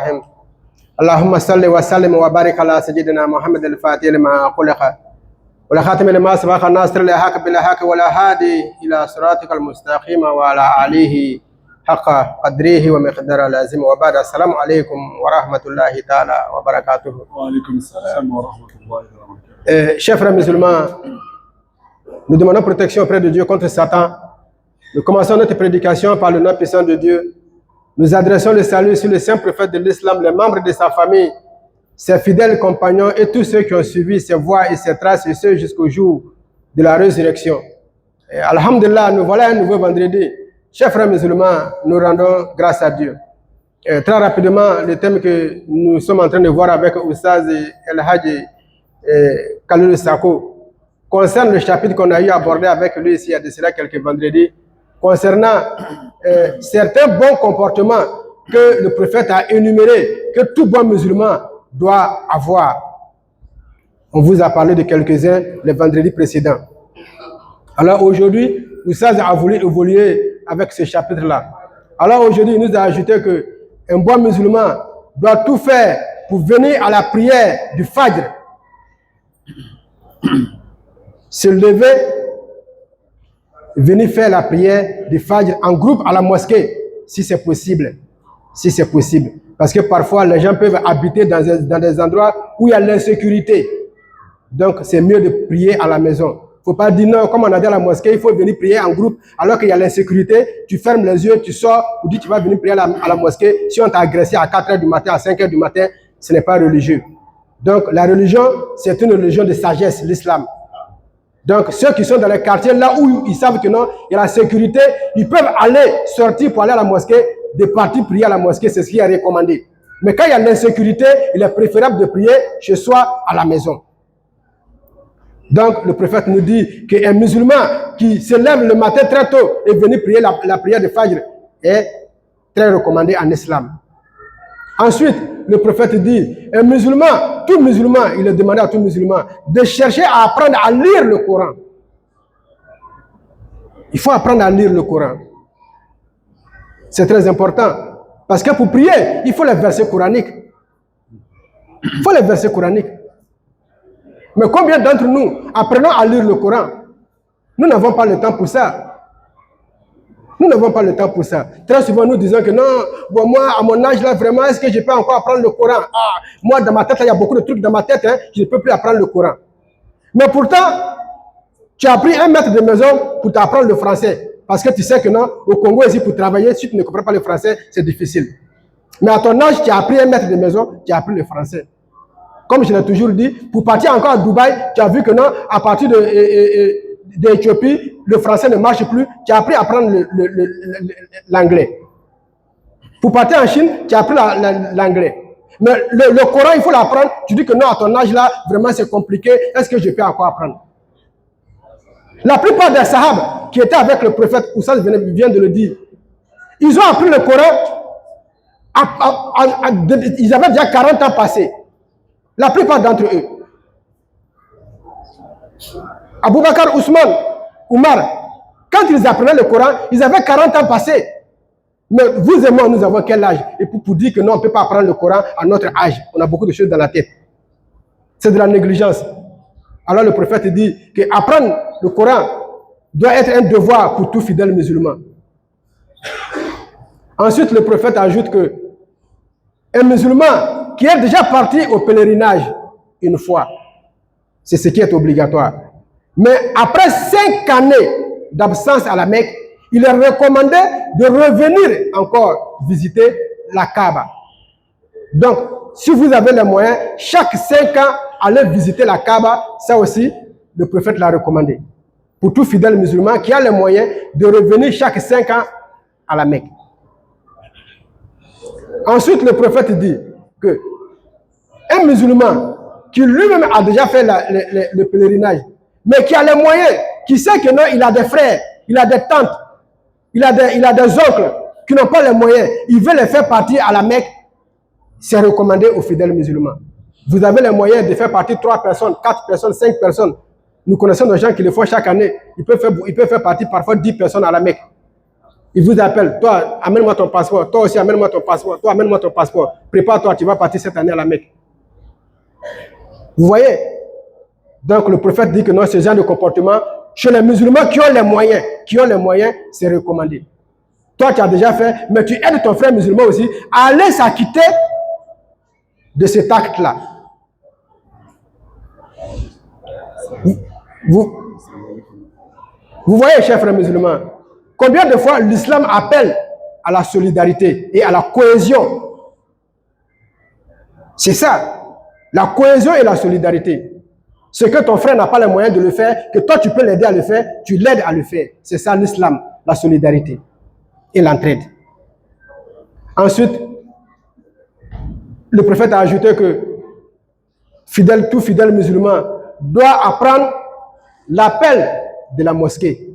الرحيم اللهم صل وسلم وبارك على سيدنا محمد الفاتح لما خلق والخاتم لما سبق الناصر للحق بالحق والهادي إلى صراطك المستقيم وعلى آله حق قدره ومقدار لازم وبعد السلام عليكم ورحمة الله تعالى وبركاته. وعليكم السلام ورحمة الله وبركاته. Chers frères musulmans, nous demandons protection auprès de Dieu contre Satan. Nous commençons notre prédication par le nom puissant de Dieu. Nous adressons le salut sur le saint prophète de l'islam, les membres de sa famille, ses fidèles compagnons et tous ceux qui ont suivi ses voies et ses traces, et ceux jusqu'au jour de la résurrection. Et alhamdulillah, nous voilà un nouveau vendredi. Chers frères musulmans, nous rendons grâce à Dieu. Et très rapidement, le thème que nous sommes en train de voir avec Oustaz El Hadji Khalil Sako concerne le chapitre qu'on a eu abordé avec lui ici il y a de cela quelques vendredis, concernant certains bons comportements que le prophète a énumérés, que tout bon musulman doit avoir. On vous a parlé de quelques-uns les vendredis précédents. Alors aujourd'hui, Oustaz a voulu évoluer avec ce chapitre-là. Alors aujourd'hui, il nous a ajouté qu'un bon musulman doit tout faire pour venir à la prière du Fajr. Se lever, venir faire la prière du Fajr en groupe à la mosquée, si c'est possible. Si c'est possible. Parce que parfois, les gens peuvent habiter dans des endroits où il y a l'insécurité. Donc, c'est mieux de prier à la maison. Il ne faut pas dire non, comme on a dit à la mosquée, il faut venir prier en groupe alors qu'il y a l'insécurité. Tu fermes les yeux, tu sors, ou dis tu vas venir prier à la mosquée. Si on t'a agressé à 4 h du matin, à 5 h du matin, ce n'est pas religieux. Donc, la religion, c'est une religion de sagesse, l'islam. Donc, ceux qui sont dans les quartiers, là où ils savent que non, il y a la sécurité, ils peuvent aller sortir pour aller à la mosquée, de partir prier à la mosquée, c'est ce qui est recommandé. Mais quand il y a l'insécurité, il est préférable de prier chez soi à la maison. Donc, le prophète nous dit qu'un musulman qui se lève le matin très tôt et venir prier la prière de Fajr est très recommandé en islam. Ensuite, le prophète dit, un musulman, tout musulman, il est demandé à tout musulman de chercher à apprendre à lire le Coran. Il faut apprendre à lire le Coran. C'est très important. Parce que pour prier, il faut les versets coraniques. Il faut les versets coraniques. Mais combien d'entre nous apprenons à lire le Coran? Nous n'avons pas le temps pour ça. Nous n'avons pas le temps pour ça. Très souvent, nous disons que non, bon, moi, à mon âge, là, vraiment, est-ce que je peux encore apprendre le Coran? Ah, moi, dans ma tête, là, il y a beaucoup de trucs dans ma tête, hein, je ne peux plus apprendre le Coran. Mais pourtant, tu as pris un maître de maison pour t'apprendre le français. Parce que tu sais que non, au Congo, ici, pour travailler, si tu ne comprends pas le français, c'est difficile. Mais à ton âge, tu as pris un maître de maison, tu as appris le français. Comme je l'ai toujours dit, pour partir encore à Dubaï, tu as vu que non, à partir d'Éthiopie, le français ne marche plus, tu as appris à apprendre l'anglais. Pour partir en Chine, tu as appris l'anglais. Mais le Coran, il faut l'apprendre. Tu dis que non, à ton âge là, vraiment c'est compliqué. Est-ce que je peux encore apprendre? La plupart des Sahaba qui étaient avec le prophète, Oussad vient de le dire, ils ont appris le Coran, ils avaient déjà 40 ans passés. La plupart d'entre eux. Abou Bakr, Ousmane, Oumar, quand ils apprenaient le Coran, ils avaient 40 ans passés. Mais vous et moi, nous avons quel âge? Et pour dire que non, on ne peut pas apprendre le Coran à notre âge, on a beaucoup de choses dans la tête. C'est de la négligence. Alors le prophète dit qu'apprendre le Coran doit être un devoir pour tout fidèle musulman. Ensuite, le prophète ajoute que un musulman qui est déjà parti au pèlerinage une fois, c'est ce qui est obligatoire. Mais après 5 années d'absence à la Mecque, il est recommandé de revenir encore visiter la Kaaba. Donc, si vous avez les moyens, chaque 5 ans, allez visiter la Kaaba, ça aussi, le prophète l'a recommandé. Pour tout fidèle musulman qui a les moyens de revenir chaque 5 ans à la Mecque. Ensuite, le prophète dit que un musulman qui lui-même a déjà fait le pèlerinage, mais qui a les moyens, qui sait que non, il a des frères, il a des tantes, il a des oncles qui n'ont pas les moyens, il veut les faire partir à la Mecque, c'est recommandé aux fidèles musulmans. Vous avez les moyens de faire partir 3 personnes, 4 personnes, 5 personnes. Nous connaissons des gens qui le font chaque année. Ils peuvent faire partir parfois 10 personnes à la Mecque. Il vous appelle, toi, amène-moi ton passeport, toi aussi, amène-moi ton passeport, toi, amène-moi ton passeport. Prépare-toi, tu vas partir cette année à la Mecque. Vous voyez? Donc, le prophète dit que non, ce genre de comportement, chez les musulmans qui ont les moyens, c'est recommandé. Toi, tu as déjà fait, mais tu aides ton frère musulman aussi à aller s'acquitter de cet acte-là. Vous voyez, chers frères musulmans, combien de fois l'islam appelle à la solidarité et à la cohésion? C'est ça, la cohésion et la solidarité. Ce que ton frère n'a pas les moyens de le faire, que toi tu peux l'aider à le faire, tu l'aides à le faire. C'est ça l'islam, la solidarité et l'entraide. Ensuite, le prophète a ajouté que tout fidèle musulman doit apprendre l'appel de la mosquée.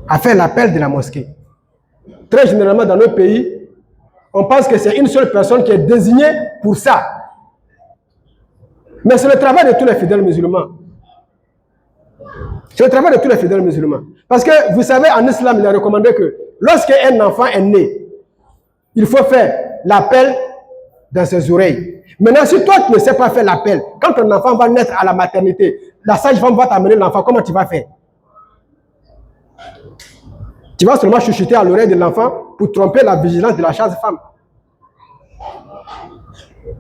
À faire l'appel de la mosquée. Très généralement dans nos pays, on pense que c'est une seule personne qui est désignée pour ça. Mais c'est le travail de tous les fidèles musulmans. C'est le travail de tous les fidèles musulmans. Parce que vous savez, en islam, il est recommandé que lorsqu'un enfant est né, il faut faire l'appel dans ses oreilles. Maintenant, si toi, tu ne sais pas faire l'appel, quand ton enfant va naître à la maternité, la sage-femme va t'amener l'enfant, comment tu vas faire? Tu vas seulement chuchoter à l'oreille de l'enfant pour tromper la vigilance de la sage-femme.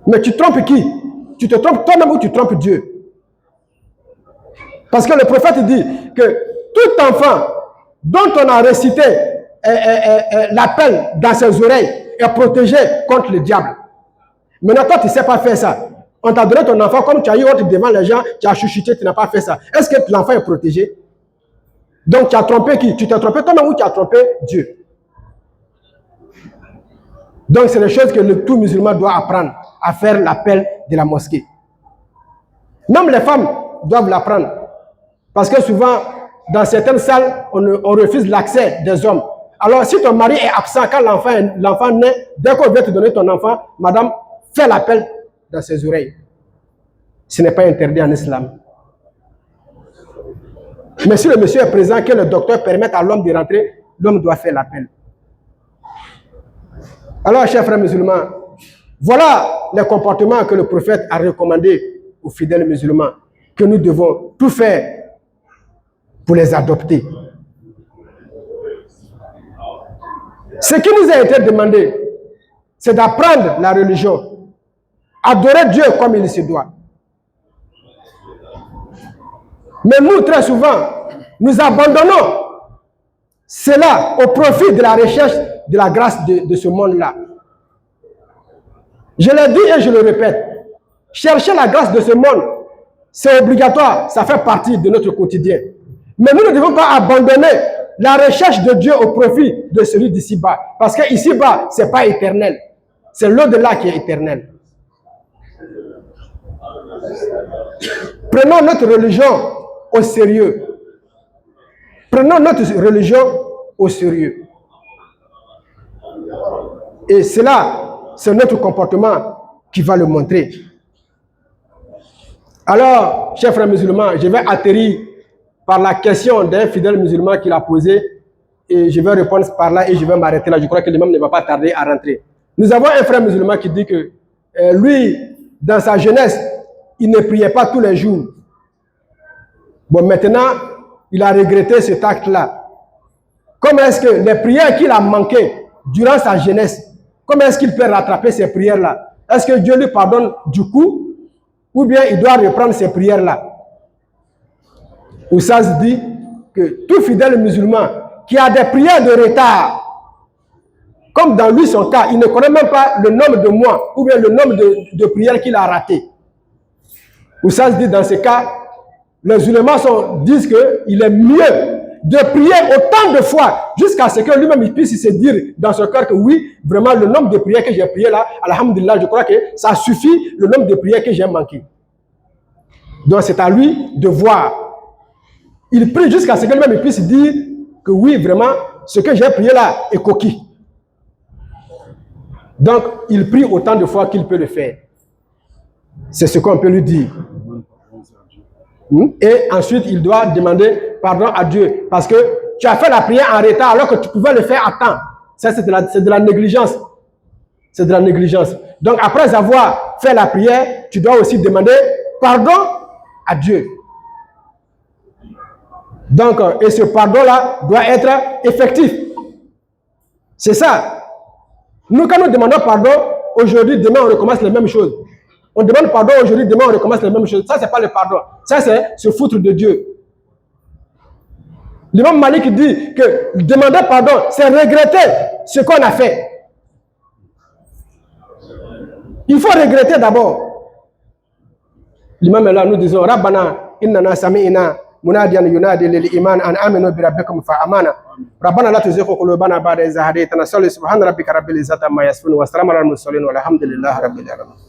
Mais tu trompes qui? Tu te trompes toi-même ou tu trompes Dieu? Parce que le prophète dit que tout enfant dont on a récité l'appel dans ses oreilles est protégé contre le diable. Maintenant, toi, tu ne sais pas faire ça. On t'a donné ton enfant, comme tu as eu honte devant les gens, tu as chuchoté, tu n'as pas fait ça. Est-ce que l'enfant est protégé? Donc, tu as trompé qui? Tu t'es trompé toi-même ou tu as trompé Dieu? Donc, c'est les choses que tout musulman doit apprendre, à faire l'appel de la mosquée. Même les femmes doivent l'apprendre. Parce que souvent, dans certaines salles, on refuse l'accès des hommes. Alors, si ton mari est absent quand l'enfant naît, dès qu'on vient te donner ton enfant, madame, fais l'appel dans ses oreilles. Ce n'est pas interdit en islam. Mais si le monsieur est présent, que le docteur permette à l'homme de rentrer, l'homme doit faire l'appel. Alors, chers frères musulmans, voilà les comportements que le prophète a recommandés aux fidèles musulmans, que nous devons tout faire pour les adopter. Ce qui nous a été demandé, c'est d'apprendre la religion, adorer Dieu comme il se doit. Mais nous, très souvent, nous abandonnons cela au profit de la recherche de la grâce de ce monde-là. Je l'ai dit et je le répète, chercher la grâce de ce monde, c'est obligatoire, ça fait partie de notre quotidien. Mais nous ne devons pas abandonner la recherche de Dieu au profit de celui d'ici-bas. Parce qu'ici-bas, ce n'est pas éternel. C'est l'au-delà qui est éternel. Prenons notre religion au sérieux. Prenons notre religion au sérieux. Et cela, c'est notre comportement qui va le montrer. Alors, chers frères musulmans, je vais atterrir par la question d'un fidèle musulman qui l'a posée et je vais répondre par là et je vais m'arrêter là. Je crois que l'imam ne va pas tarder à rentrer. Nous avons un frère musulman qui dit que lui, dans sa jeunesse, il ne priait pas tous les jours. Bon, maintenant, il a regretté cet acte-là. Comment est-ce que les prières qu'il a manquées durant sa jeunesse, comment est-ce qu'il peut rattraper ces prières-là? Est-ce que Dieu lui pardonne du coup ou bien il doit reprendre ces prières-là? Oussaz dit que tout fidèle musulman qui a des prières de retard, comme dans lui son cas, il ne connaît même pas le nombre de mois ou bien le nombre de prières qu'il a ratées. Oussaz dit dans ce cas, les ulémas disent qu'il est mieux de prier autant de fois jusqu'à ce que lui-même il puisse se dire dans son cœur que oui, vraiment le nombre de prières que j'ai priées là, alhamdulillah, je crois que ça suffit le nombre de prières que j'ai manqué. Donc c'est à lui de voir. Il prie jusqu'à ce que lui-même il puisse dire que oui, vraiment, ce que j'ai prié là est coquille. Donc il prie autant de fois qu'il peut le faire. C'est ce qu'on peut lui dire. Et ensuite, il doit demander pardon à Dieu. Parce que tu as fait la prière en retard alors que tu pouvais le faire à temps. Ça, c'est de la négligence. C'est de la négligence. Donc, après avoir fait la prière, tu dois aussi demander pardon à Dieu. Donc, et ce pardon-là doit être effectif. C'est ça. Nous, quand nous demandons pardon, aujourd'hui, demain, on recommence les mêmes choses. On demande pardon aujourd'hui, demain, on recommence les mêmes choses. Ça, c'est pas le pardon. Ça, c'est se foutre de Dieu. L'imam Malik dit que demander pardon, c'est regretter ce qu'on a fait. Il faut regretter d'abord. L'imam est là, nous disons, Rabbana, innana sami'ina, munadiyan yunadi lil iman an aminu bi rabbikum fa amana. Rabbana la tuzigh qulubana ba'da idh hadaytana. Subhana rabbika rabbil izzati amma yasifun wa salamun alal mursalin walhamdulillahi rabbil alamin.